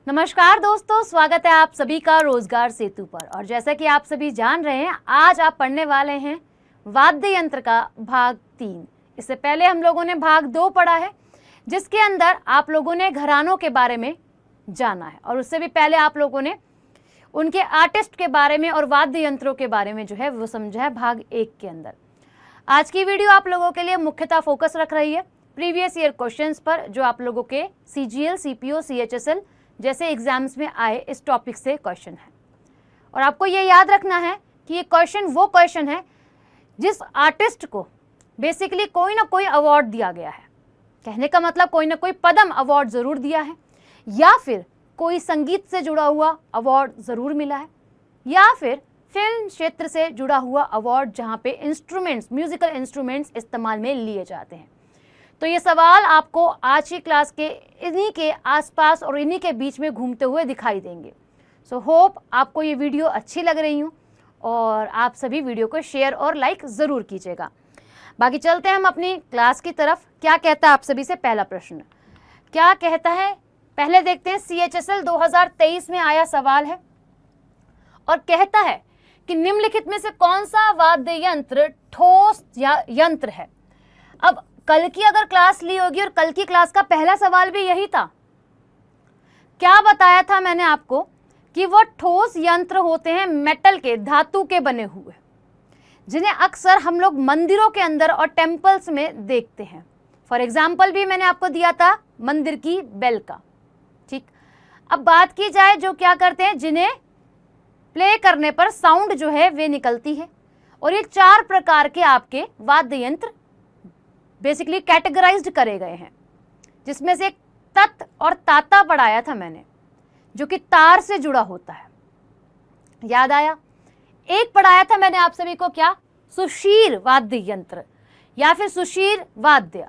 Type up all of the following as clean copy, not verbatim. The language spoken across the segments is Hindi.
नमस्कार दोस्तों, स्वागत है आप सभी का रोजगार सेतु पर। और जैसा कि आप सभी जान रहे हैं, आज आप पढ़ने वाले हैं वाद्य यंत्र का भाग 3। इससे पहले हम लोगों ने भाग 2 पढ़ा है, जिसके अंदर आप लोगों ने घरानों के बारे में जाना है, और उससे भी पहले आप लोगों ने उनके आर्टिस्ट के बारे में और वाद्य यंत्रों के बारे में जो है वो समझा है भाग 1 के अंदर। आज की वीडियो आप लोगों के लिए मुख्यतः फोकस रख रही है प्रीवियस ईयर क्वेश्चंस पर, जो आप लोगों के CGL, CPO, CHSL जैसे एग्जाम्स में आए इस टॉपिक से क्वेश्चन है। और आपको ये याद रखना है कि ये क्वेश्चन वो क्वेश्चन है जिस आर्टिस्ट को बेसिकली कोई ना कोई अवार्ड दिया गया है। कहने का मतलब कोई ना कोई पद्म अवार्ड ज़रूर दिया है, या फिर कोई संगीत से जुड़ा हुआ अवार्ड ज़रूर मिला है, या फिर फिल्म क्षेत्र से जुड़ा हुआ अवार्ड जहाँ पे इंस्ट्रूमेंट्स, म्यूजिकल इंस्ट्रूमेंट्स इस्तेमाल में लिए जाते हैं। तो ये सवाल आपको आज की क्लास के इन्हीं के आसपास और इन्हीं के बीच में घूमते हुए दिखाई देंगे। सो होप आपको ये वीडियो अच्छी लग रही हूँ, और आप सभी वीडियो को शेयर और लाइक ज़रूर कीजिएगा। बाकी चलते हैं हम अपनी क्लास की तरफ। क्या कहता है आप सभी से पहला प्रश्न, क्या कहता है पहले देखते हैं। CHSL 2023 में आया सवाल है और कहता है कि निम्नलिखित में से कौन सा वाद्य यंत्र ठोस या यंत्र है। अब कल की अगर क्लास ली होगी, और कल की क्लास का पहला सवाल भी यही था। क्या बताया था मैंने आपको कि वो ठोस यंत्र होते हैं मेटल के, धातु के बने हुए, जिन्हें अक्सर हम लोग मंदिरों के अंदर और टेम्पल्स में देखते हैं। फॉर एग्जाम्पल भी मैंने आपको दिया था मंदिर की बेल का। ठीक, अब बात की जाए जो क्या करते हैं, जिन्हें प्ले करने पर साउंड जो है वे निकलती है। और ये 4 प्रकार के आपके वाद्य यंत्र बेसिकली कैटेगराइज्ड करे गए हैं, जिसमें से एक तत् और ताता पढ़ाया था मैंने, जो कि तार से जुड़ा होता है। याद आया? एक पढ़ाया था मैंने आप सभी को, क्या, सुशीर वाद्य यंत्र या फिर सुशीर वाद्य।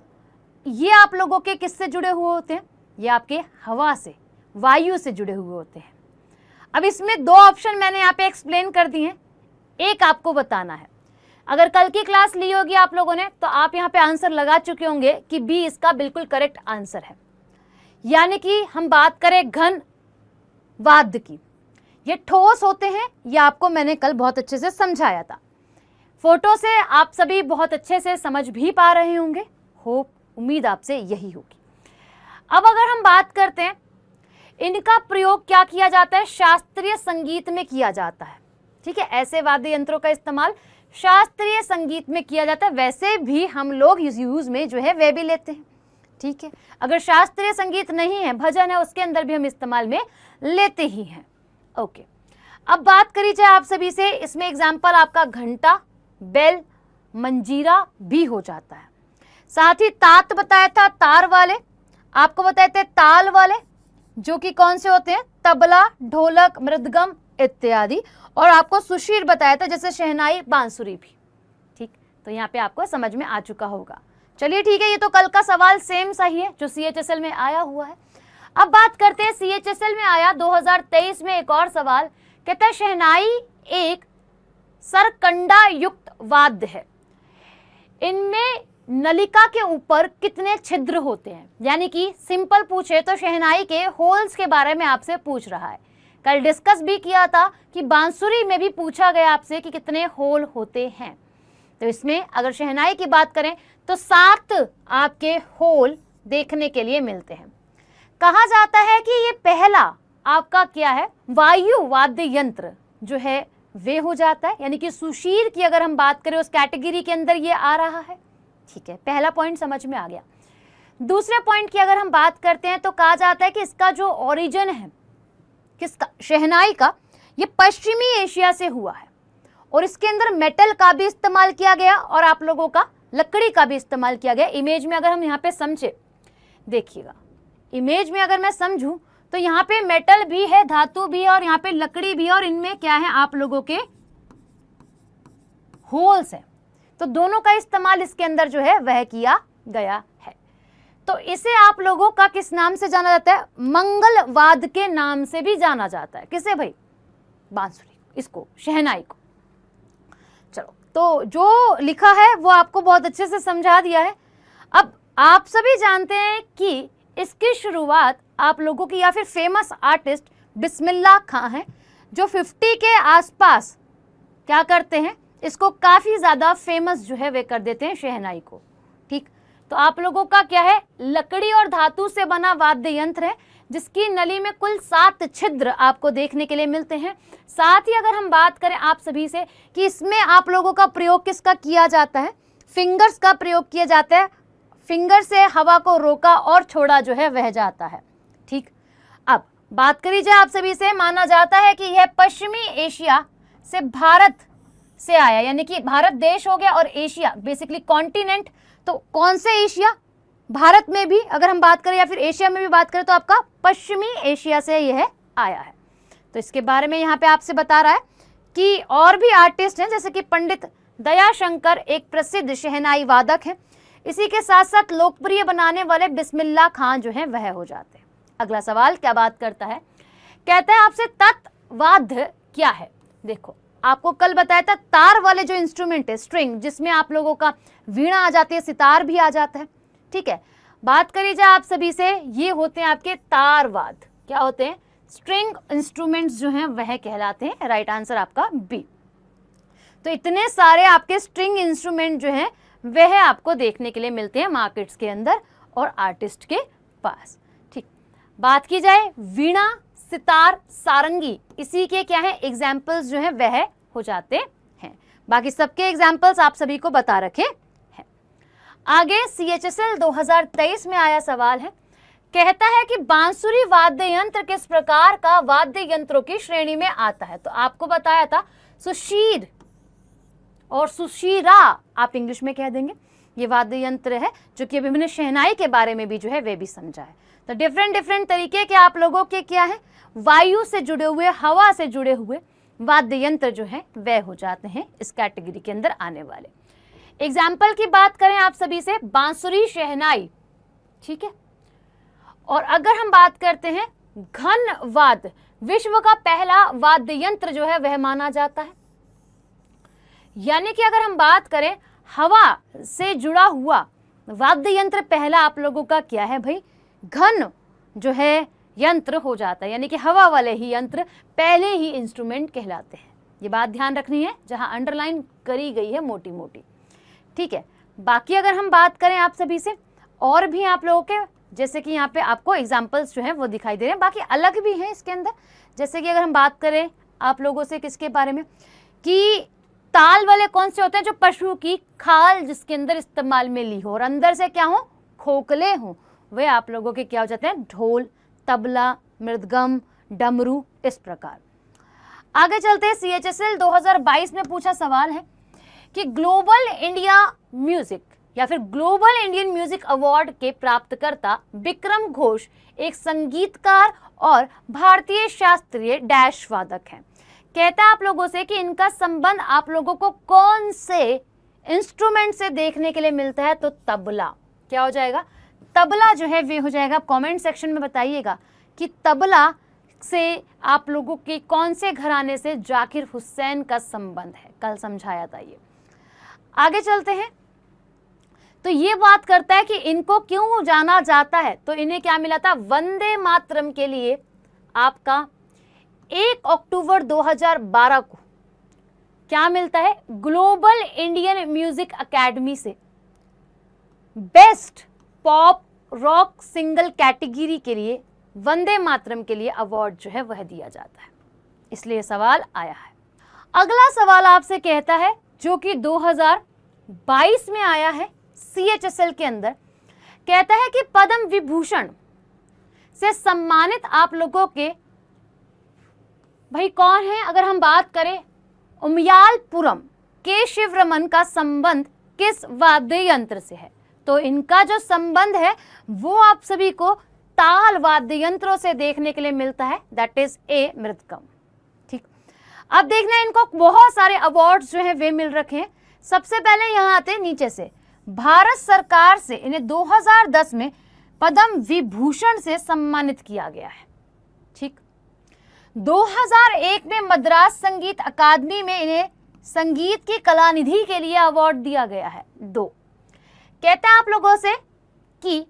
ये आप लोगों के किससे जुड़े हुए होते हैं? ये आपके हवा से, वायु से जुड़े हुए होते हैं। अब इसमें 2 ऑप्शन मैंने यहाँ पे एक्सप्लेन कर दिए हैं, एक आपको बताना है। अगर कल की क्लास ली होगी आप लोगों ने, तो आप यहाँ पे आंसर लगा चुके होंगे कि बी इसका बिल्कुल करेक्ट आंसर है। यानी कि हम बात करें घन वाद्य की, ये ठोस होते हैं। ये आपको मैंने कल बहुत अच्छे से समझाया था। फोटो से आप सभी बहुत अच्छे से समझ भी पा रहे होंगे, होप, उम्मीद आपसे यही होगी। अब अगर हम बात करते हैं, इनका प्रयोग क्या किया जाता है, शास्त्रीय संगीत में किया जाता है। ठीक है, ऐसे वाद्य यंत्रों का इस्तेमाल शास्त्रीय संगीत में किया जाता है। वैसे भी हम लोग यूज में जो है वे भी लेते हैं। ठीक है, अगर शास्त्रीय संगीत नहीं है, भजन है, उसके अंदर भी हम इस्तेमाल में लेते ही हैं। ओके, अब बात करी जाए आप सभी से, इसमें एग्जाम्पल आपका घंटा, बेल, मंजीरा भी हो जाता है। साथ ही तात बताया था तार वाले, आपको बताए थे ताल वाले, जो कि कौन से होते हैं, तबला, ढोलक, मृदगम इत्यादि। और आपको सुशीर बताया था, जैसे शहनाई, बांसुरी भी। ठीक, तो यहाँ पे आपको समझ में आ चुका होगा। चलिए ठीक है, ये तो कल का सवाल सेम सही है जो CHSL में आया हुआ है। अब बात करते हैं, CHSL में आया 2023 में एक और सवाल, कहता है शहनाई एक सरकंडा युक्त वाद्य है, इनमें नलिका के ऊपर कितने छिद्र होते हैं। यानी कि सिंपल पूछे तो शहनाई के होल्स के बारे में आपसे पूछ रहा है। कल डिस्कस भी किया था कि बांसुरी में भी पूछा गया आपसे कि कितने होल होते हैं। तो इसमें अगर शहनाई की बात करें तो 7 आपके होल देखने के लिए मिलते हैं। कहा जाता है कि ये पहला आपका क्या है, वायु वाद्य यंत्र जो है वे हो जाता है। यानी कि सुशीर की अगर हम बात करें, उस कैटेगरी के अंदर ये आ रहा है। ठीक है, पहला पॉइंट समझ में आ गया। दूसरे पॉइंट की अगर हम बात करते हैं तो कहा जाता है कि इसका जो ओरिजिन है, किसका, शहनाई का, ये पश्चिमी एशिया से हुआ है। और इसके अंदर मेटल का भी इस्तेमाल किया गया और आप लोगों का लकड़ी का भी इस्तेमाल किया गया। इमेज में अगर हम यहाँ पे समझे, देखिएगा, इमेज में अगर मैं समझूं तो यहाँ पे मेटल भी है, धातु भी है, और यहाँ पे लकड़ी भी है, और इनमें क्या है, आप लोगों के होल्स है। तो दोनों का इस्तेमाल इसके अंदर जो है वह किया गया है। तो इसे आप लोगों का किस नाम से जाना जाता है, मंगलवाद के नाम से भी जाना जाता है। किसे भाई, बांसुरी, इसको, शहनाई को। चलो, तो जो लिखा है वो आपको बहुत अच्छे से समझा दिया है। अब आप सभी जानते हैं कि इसकी शुरुआत आप लोगों की या फिर फेमस आर्टिस्ट बिस्मिल्लाह खां हैं, जो 50 के आसपास क्या करते हैं, इसको काफ़ी ज़्यादा फेमस जो है वे कर देते हैं शहनाई को। ठीक, तो आप लोगों का क्या है, लकड़ी और धातु से बना वाद्य यंत्र है जिसकी नली में कुल 7 छिद्र आपको देखने के लिए मिलते हैं। साथ ही अगर हम बात करें आप सभी से कि इसमें आप लोगों का प्रयोग किसका किया जाता है, फिंगर्स का प्रयोग किया जाता है। फिंगर से हवा को रोका और छोड़ा जो है वह जाता है। ठीक, अब बात करी जाए आप सभी से, माना जाता है कि यह पश्चिमी एशिया से भारत से आया, यानी कि भारत देश हो गया और एशिया बेसिकली कॉन्टिनेंट। तो कौन से एशिया, भारत में भी अगर हम बात करें या फिर एशिया में भी बात करें तो आपका पश्चिमी एशिया से यह आया है। तो इसके बारे में यहाँ पे आपसे बता रहा है कि और भी आर्टिस्ट हैं, जैसे कि पंडित दयाशंकर एक प्रसिद्ध शहनाई वादक हैं। इसी के साथ साथ लोकप्रिय बनाने वाले बिस्मिल्लाह खां जो हैं वह हो जाते हैं। अगला सवाल क्या बात करता है, कहता है आपसे तत्वाद्य क्या है। देखो, आपको कल बताया था तार वाले जो इंस्ट्रूमेंट है स्ट्रिंग, जिसमें आप लोगों का वीणा आ जाती है, सितार भी आ जाता है। ठीक है, बात करी जाए आप सभी से, ये होते हैं आपके तारवाद। क्या होते हैं, स्ट्रिंग इंस्ट्रूमेंट्स जो हैं वह कहलाते हैं। राइट आंसर आपका बी। तो इतने सारे आपके स्ट्रिंग इंस्ट्रूमेंट जो हैं वह आपको देखने के लिए मिलते हैं मार्केट्स के अंदर और आर्टिस्ट के पास। ठीक, बात की जाए वीणा, सितार, सारंगी, इसी के क्या है एग्जाम्पल्स जो हैं वह हो जाते हैं। बाकी सबके एग्जाम्पल्स आप सभी को बता रखे हैं। आगे CHSL 2023 में आया सवाल है, कहता है कि बांसुरी वाद्य यंत्र किस प्रकार का वाद्य यंत्रों की श्रेणी में आता है। तो आपको बताया था सुशीर और सुशीरा आप इंग्लिश में कह देंगे, ये वाद्य यंत्र है जो कि अभी मैंने शहनाई के बारे में भी जो है वे भी समझा है। तो डिफरेंट तरीके के आप लोगों के क्या है, वायु से जुड़े हुए, हवा से जुड़े हुए वाद्य यंत्र जो है वह हो जाते हैं इस कैटेगरी के अंदर आने वाले। एग्जाम्पल की बात करें आप सभी से, बांसुरी, शहनाई। ठीक है, और अगर हम बात करते हैं घन वाद्य, विश्व का पहला वाद्य यंत्र जो है वह माना जाता है। यानी कि अगर हम बात करें हवा से जुड़ा हुआ वाद्य यंत्र पहला आप लोगों का क्या है भाई, घन जो है यंत्र हो जाता है, यानी कि हवा वाले ही यंत्र पहले ही इंस्ट्रूमेंट कहलाते हैं। ये बात ध्यान रखनी है, जहां अंडरलाइन करी गई है मोटी मोटी। ठीक है, बाकी अगर हम बात करें आप सभी से, और भी आप लोगों के जैसे कि यहाँ पे आपको एग्जाम्पल्स जो है वो दिखाई दे रहे हैं, बाकी अलग भी हैं इसके अंदर। जैसे कि अगर हम बात करें आप लोगों से किसके बारे में, कि ताल वाले कौन से होते हैं, जो पशु की खाल जिसके अंदर इस्तेमाल में ली हो और अंदर से क्या हो, खोखले हो, वे आप लोगों के क्या हो जाते हैं, ढोल, तबला, मृदगम, डमरू, इस प्रकार। आगे चलते हैं, CHSL 2022 में पूछा सवाल है कि ग्लोबल इंडिया म्यूजिक या फिर ग्लोबल इंडियन म्यूजिक अवार्ड के प्राप्तकर्ता विक्रम घोष एक संगीतकार और भारतीय शास्त्रीय डैश वादक हैं। कहता है आप लोगों से कि इनका संबंध आप लोगों को कौन से इंस्ट्रूमेंट से देखने के लिए मिलता है। तो तबला, क्या हो जाएगा, तबला जो है वे हो जाएगा। आप कमेंट सेक्शन में बताइएगा कि तबला से आप लोगों के कौन से घराने से जाकिर हुसैन का संबंध है, कल समझाया था ये। आगे चलते हैं, तो ये बात करता है कि इनको क्यों जाना जाता है। तो इन्हें क्या मिला था, वंदे मातरम के लिए आपका 1 अक्टूबर 2012 को क्या मिलता है, ग्लोबल इंडियन म्यूजिक एकेडमी से best pop rock single category के लिए वंदे मातरम के लिए अवार्ड जो है वह दिया जाता है, इसलिए सवाल आया है। अगला सवाल आपसे कहता है, जो कि 2022 में आया है CHSL के अंदर, कहता है कि पद्म विभूषण से सम्मानित आप लोगों के भाई कौन है। अगर हम बात करें उमयालपुरम के शिवरमन का संबंध किस वाद्य यंत्र से है। तो इनका जो संबंध है वो आप सभी को ताल वाद्य यंत्रों से देखने के लिए मिलता है, दैट इज ए मृदगम। ठीक, अब देखना इनको बहुत सारे अवार्ड्स जो हैं वे मिल रखे हैं। सबसे पहले यहाँ आते हैं नीचे से, भारत सरकार से इन्हें 2010 में पद्म विभूषण से सम्मानित किया गया है। ठीक, 2001 में मद्रास संगीत अकादमी में इन्हें संगीत की कलानिधि के लिए अवार्ड दिया गया है। 2, कहता है आप लोगों से कि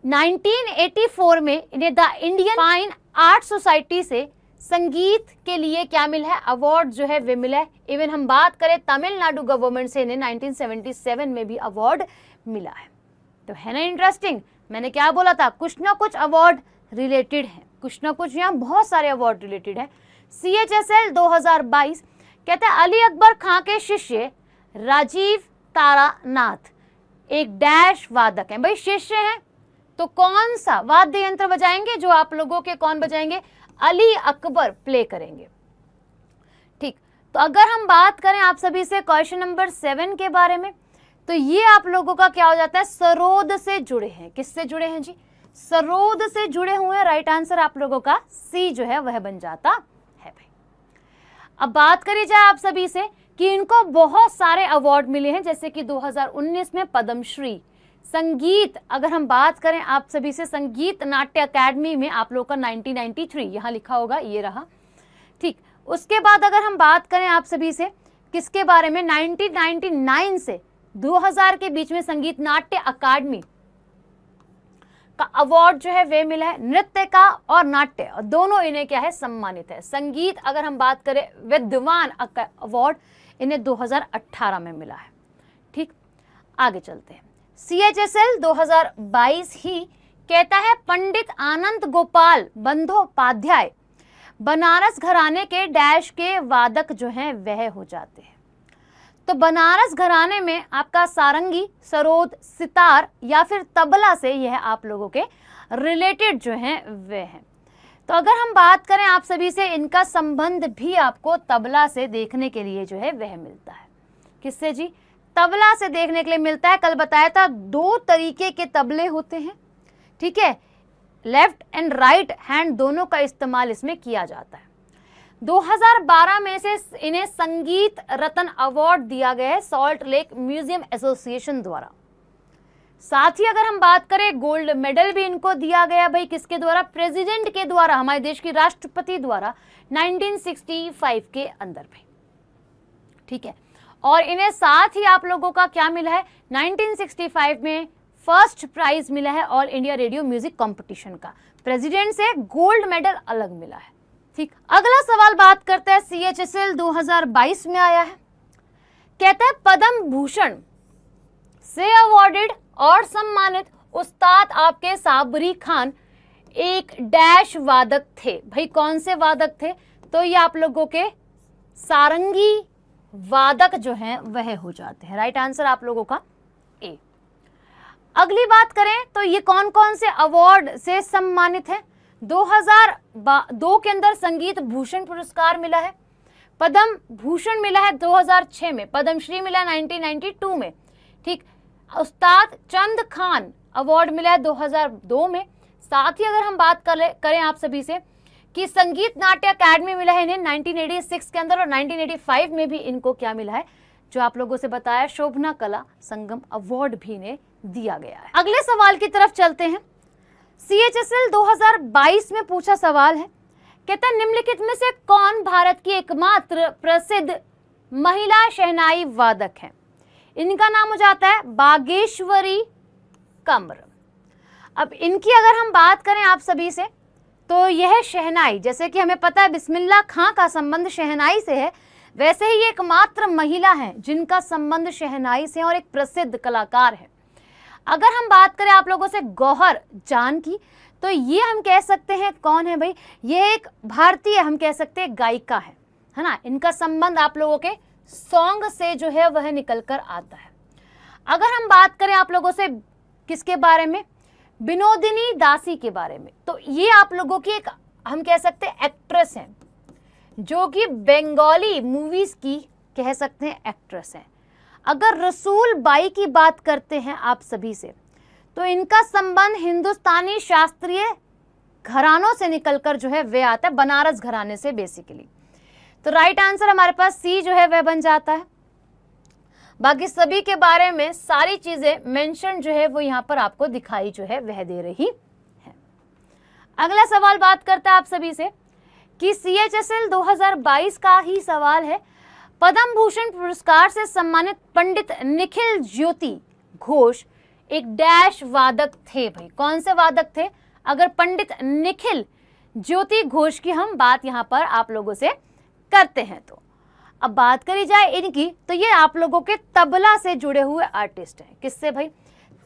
1984 में इन्हें the Indian fine art society से संगीत के लिए क्या मिला है, अवार्ड जो है वे मिला है। इवन हम बात करें तमिलनाडु गवर्नमेंट से इन्हें 1977 में भी अवार्ड मिला है। तो है ना इंटरेस्टिंग, मैंने क्या बोला था, कुछ ना कुछ अवार्ड रिलेटेड है, कुछ ना कुछ, यहाँ बहुत सारे अवार्ड रिलेटेड है। CHSL 2022 कहते हैं अली अकबर खां के शिष्य राजीव तारानाथ एक डैश वादक हैं। भाई शिष्य हैं तो कौन सा वाद्य यंत्र बजाएंगे, जो आप लोगों के कौन बजाएंगे, अली अकबर प्ले करेंगे। ठीक, तो अगर हम बात करें आप सभी से क्वेश्चन नंबर 7 के बारे में, तो ये आप लोगों का क्या हो जाता है, सरोद से जुड़े हैं। किससे जुड़े हैं जी, सरोद से जुड़े हुए हैं। राइट आंसर आप लोगों का सी जो है वह बन जाता है भाई। अब बात करी जाए आप सभी से कि इनको बहुत सारे अवार्ड मिले हैं, जैसे कि 2019 में पद्मश्री। संगीत अगर हम बात करें आप सभी से, संगीत नाट्य अकादमी में आप लोगों का 1993 यहाँ लिखा होगा, ये रहा। ठीक, उसके बाद अगर हम बात करें आप सभी से किसके बारे में, 1999 से 2000 के बीच में संगीत नाट्य अकादमी का अवार्ड जो है वे मिला है। नृत्य का और नाट्य और दोनों इन्हें क्या है, सम्मानित है। संगीत अगर हम बात करें विद्वान अवार्ड इन्हें 2018 में मिला है। ठीक, आगे चलते हैं। CHSL 2022 ही कहता है पंडित आनंद गोपाल बंदोपाध्याय बनारस घराने के डैश के वादक जो हैं वह हो जाते हैं। तो बनारस घराने में आपका सारंगी, सरोद, सितार या फिर तबला से यह आप लोगों के रिलेटेड जो हैं वे हैं। तो अगर हम बात करें आप सभी से, इनका संबंध भी आपको तबला से देखने के लिए जो है वह मिलता है। किससे जी, तबला से देखने के लिए मिलता है। कल बताया था 2 तरीके के तबले होते हैं, ठीक है, लेफ्ट एंड राइट हैंड दोनों का इस्तेमाल इसमें किया जाता है। 2012 में से इन्हें संगीत रत्न अवार्ड दिया गया है सॉल्ट लेक म्यूजियम एसोसिएशन द्वारा। साथ ही अगर हम बात करें गोल्ड मेडल भी इनको दिया गया भाई, किसके द्वारा, प्रेसिडेंट के द्वारा, हमारे देश की राष्ट्रपति द्वारा 1965 के अंदर भाई। ठीक है, और इन्हें साथ ही आप लोगों का क्या मिला है, 1965 में फर्स्ट प्राइज मिला है all India radio music competition का। प्रेसिडेंट से गोल्ड मेडल अलग मिला है। ठीक, अगला सवाल बात करते हैं, CHSL 2022 में आया है, कहता है पद्म भूषण से अवॉर्डेड और सम्मानित उस्ताद आपके साबरी खान एक डैश वादक थे। भाई कौन से वादक थे, तो ये आप लोगों के सारंगी वादक जो हैं वह हो जाते हैं। राइट आंसर आप लोगों का ए। अगली बात करें तो ये कौन कौन से अवार्ड से सम्मानित है। 2002 के अंदर संगीत भूषण पुरस्कार मिला है, पद्म भूषण मिला है 2006 में, पद्मश्री मिला 1992 में। ठीक, उस्ताद चंद खान अवार्ड मिला है 2002 में। साथ ही अगर हम बात करें आप सभी से कि संगीत नाट्य अकादमी मिला है इन्हें 1986 के अंदर, और 1985 में भी इनको क्या मिला है, जो आप लोगों से बताया, शोभना कला संगम अवार्ड भी इन्हें दिया गया है। अगले सवाल की तरफ चलते हैं। CHSL 2022 में पूछा सवाल है, कहता है निम्नलिखित में से कौन भारत की एकमात्र प्रसिद्ध महिला शहनाई वादक है। इनका नाम हो जाता है बागेश्वरी कमर। अब इनकी अगर हम बात करें आप सभी से, तो यह शहनाई, जैसे कि हमें पता है बिस्मिल्लाह खां का संबंध शहनाई से है, वैसे ही ये एकमात्र महिला हैं जिनका संबंध शहनाई से है और एक प्रसिद्ध कलाकार है। अगर हम बात करें आप लोगों से गौहर जान की, तो ये हम कह सकते हैं कौन है भाई, ये एक भारतीय हम कह सकते हैं गायिका है ना। इनका संबंध आप लोगों के सॉन्ग से जो है वह निकल कर आता है। अगर हम बात करें आप लोगों से किसके बारे में, विनोदिनी दासी के बारे में, तो ये आप लोगों की एक हम कह सकते हैं एक्ट्रेस हैं, जो कि बंगाली मूवीज की कह सकते हैं एक्ट्रेस हैं। अगर रसूल बाई की बात करते हैं आप सभी से, तो इनका संबंध हिंदुस्तानी शास्त्रीय घरानों से निकलकर जो है वे आता है, बनारस घराने से बेसिकली। तो राइट आंसर हमारे पास सी जो है वह बन जाता है। बाकी सभी के बारे में सारी चीजें मेंशन जो है वो यहाँ पर आपको दिखाई जो है वह दे रही है। अगला सवाल बात करता है आप सभी से कि CHSL 2022 का ही सवाल है, पद्म भूषण पुरस्कार से सम्मानित पंडित निखिल ज्योति घोष एक डैश वादक थे भाई। कौन से वादक थे? अगर पंडित निखिल ज्योति घोष की हम बात यहां पर आप लोगों से करते हैं तो अब बात करी जाए इनकी, तो ये आप लोगों के तबला से जुड़े हुए आर्टिस्ट हैं। किससे भाई?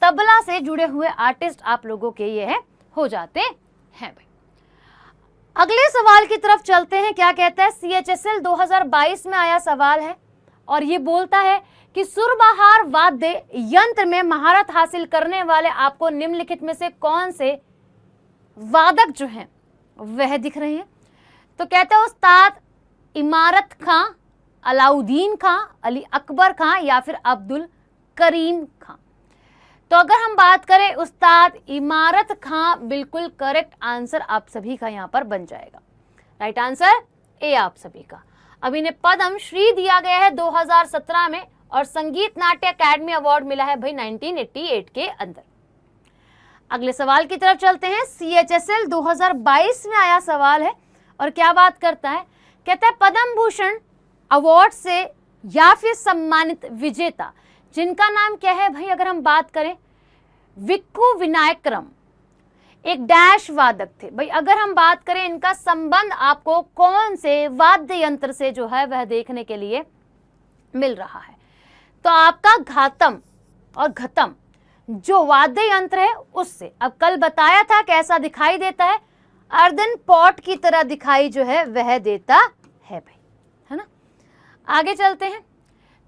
तबला से जुड़े हुए आर्टिस्ट आप लोगों के ये है हो जाते हैं भाई। अगले सवाल की तरफ चलते हैं। क्या कहता है? CHSL 2022 में आया सवाल है और ये बोलता है कि सुरबहार वाद्य यंत्र में महारत हासिल करने वाले आपको निम्नलिखित में से कौन से वादक जो हैं वह दिख रहे हैं? तो कहता है उस्ताद इमारत खां, अलाउद्दीन खां, अली अकबर खां या फिर अब्दुल करीम खां। तो अगर हम बात करें उस्ताद इमारत खां, बिल्कुल करेक्ट आंसर आप सभी का यहां पर बन जाएगा। राइट आंसर ए आप सभी का। अब इन्हें पद्म श्री दिया गया है 2017 में और संगीत नाट्य अकादमी अवार्ड मिला है भाई 1988 के अंदर। अगले सवाल की तरफ चलते हैं। CHSL 2022 में आया सवाल है और क्या बात करता है? कहता है पद्म भूषण अवार्ड से या फिर सम्मानित विजेता जिनका नाम क्या है भाई? अगर हम बात करें विक्कू विनायकरम एक डैश वादक थे भाई। अगर हम बात करें इनका संबंध आपको कौन से वाद्य यंत्र से जो है वह देखने के लिए मिल रहा है? तो आपका घातम और घतम जो वाद्य यंत्र है उससे। अब कल बताया था कैसा दिखाई देता है, अर्दन पॉट की तरह दिखाई जो है वह देता है भाई, है ना। आगे चलते हैं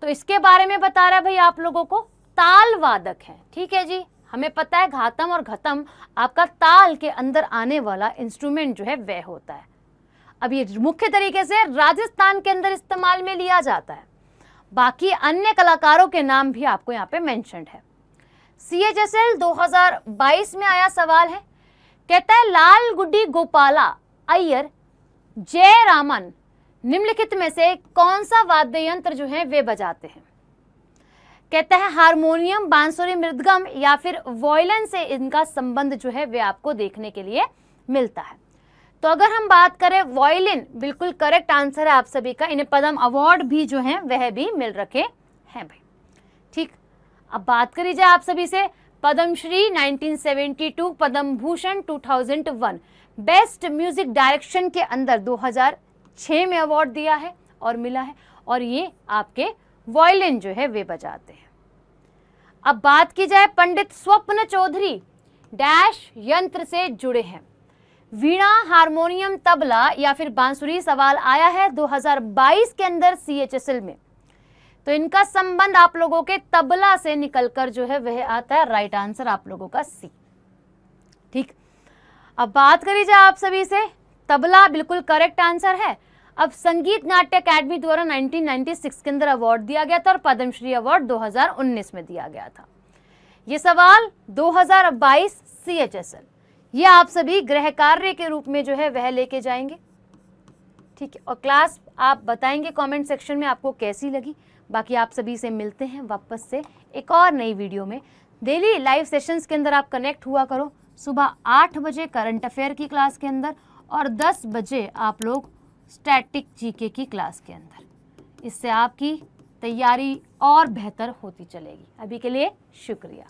तो इसके बारे में बता रहा है भाई आप लोगों को ताल वादक है। ठीक है जी, हमें पता है घातम और घतम आपका ताल के अंदर आने वाला इंस्ट्रूमेंट जो है वह होता है। अब ये मुख्य तरीके से राजस्थान के अंदर इस्तेमाल में लिया जाता है। बाकी अन्य कलाकारों के नाम भी आपको यहाँ पे मेंशन्ड है। CHSL 2022 में आया सवाल है, कहता है लाल गुड्डी गोपाला अय्यर जयरामन निम्नलिखित में से कौन सा वाद्य यंत्र जो है वे बजाते हैं? कहता है हारमोनियम, बांसुरी, मृदगम या फिर वॉयलिन से इनका संबंध जो है वे आपको देखने के लिए मिलता है। तो अगर हम बात करें वॉयलिन, बिल्कुल करेक्ट आंसर है आप सभी का। इन्हें पद्म अवार्ड भी जो है वह भी मिल रखे हैं भाई। ठीक, अब बात करी जाए आप सभी से Padmashri 1972, Padma Bhushan 2001, best music direction के अंदर 2006 में अवार्ड दिया है और मिला है और ये आपके वॉयलिन जो है वे बजाते हैं। अब बात की जाए पंडित स्वप्न चौधरी डैश यंत्र से जुड़े हैं, वीणा, हारमोनियम, तबला या फिर बांसुरी। सवाल आया है 2022 के अंदर CHSL में, तो इनका संबंध आप लोगों के तबला से निकलकर जो है वह आता है। राइट आंसर आप लोगों का C। ठीक, अब बात करी जाए आप सभी से, तबला बिल्कुल करेक्ट आंसर है। अब संगीत नाट्य अकादमी द्वारा 1996 के अंदर अवार्ड दिया गया था और पद्मश्री अवार्ड 2019 में दिया गया था। ये सवाल 2022 CHSL, ये आप सभी गृह कार्य के रूप में जो है वह लेके जाएंगे। ठीक है, और क्लास आप बताएंगे कमेंट सेक्शन में आपको कैसी लगी। बाकी आप सभी से मिलते हैं वापस से एक और नई वीडियो में। डेली लाइव सेशंस के अंदर आप कनेक्ट हुआ करो। सुबह 8 बजे करंट अफेयर की क्लास के अंदर और 10 बजे आप लोग स्टैटिक GK की क्लास के अंदर। इससे आपकी तैयारी और बेहतर होती चलेगी। अभी के लिए शुक्रिया।